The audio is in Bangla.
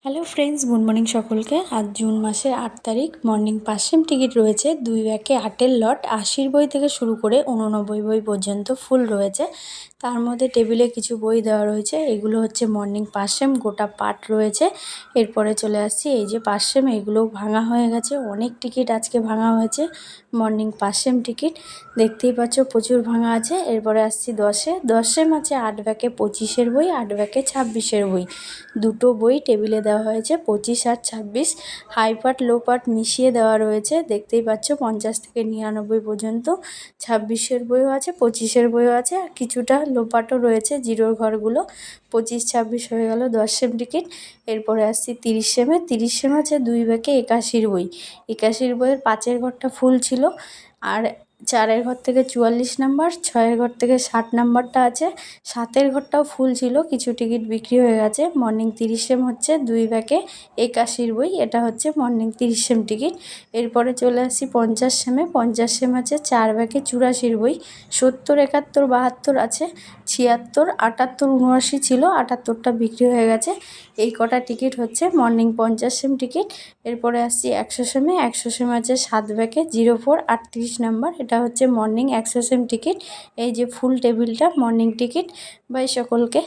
হ্যালো ফ্রেন্ডস, গুড মর্নিং সকলকে। আজ জুন মাসের 8 তারিখ। মর্নিং 5 সেম টিকিট রয়েছে। 2 ব্যাগে 8-এর লট। 80 বই থেকে শুরু করে 89 বই পর্যন্ত ফুল রয়েছে। তার মধ্যে টেবিলে কিছু বই দেওয়া রয়েছে। এগুলো হচ্ছে মর্নিং 5 সেম, গোটা পার্ট রয়েছে। এরপরে চলে আসছি এই যে 5 সেম, এগুলোও ভাঙা হয়ে গেছে। অনেক টিকিট আজকে ভাঙা হয়েছে। মর্নিং 5 সেম টিকিট দেখতেই পাচ্ছ, প্রচুর ভাঙা আছে। এরপরে আসছি 10 সেম আছে। 8 ব্যাগে 25-এর বই, 8 ব্যাগে 26-এর বই। দুটো বই টেবিলে দেওয়া হয়েছে, 25 আর 26। হাই পার্ট লো পার্ট মিশিয়ে দেওয়া রয়েছে। দেখতেই পাচ্ছ 50 থেকে 99 পর্যন্ত 26-এর বইও আছে, 25-এর বইও আছে, আর কিছুটা লো পার্টও রয়েছে, জিরোর ঘরগুলো। 25-26 হয়ে গেল 10 সেম টিকিট। এরপরে আসছি 30 সেমে। 30 সেম আছে 2 ব্যাগে 81-র বই। 81-র বইয়ের 5-এর ঘরটা ফুল ছিল, আর 4-এর ঘর থেকে 44 নাম্বার, 6-এর ঘর থেকে 60 নাম্বারটা আছে। 7-এর ঘরটাও ফুল ছিল, কিছু টিকিট বিক্রি হয়ে গেছে। মর্নিং 30 সেম হচ্ছে 2 ব্যাগে 81-র বই। এটা হচ্ছে মর্নিং 30 সেম টিকিট। এরপরে চলে আসি 50 সেমে। 50 সেম আছে 4 ব্যাগে 84-র বই। 70, 71, 72 আছে, 76, 78, 79 ছিল, 78টা বিক্রি হয়ে গেছে। এই কটা টিকিট হচ্ছে মর্নিং 50 সেম টিকিট। এরপরে আসছি 100 সেমে। 100 সেম আছে 7 ব্যাগে 04, 38 নাম্বার। এটা হচ্ছে মর্নিং 100 সেম টিকিট। এই যে ফুল টেবিলটা মর্নিং টিকিট। বাই সকলকে।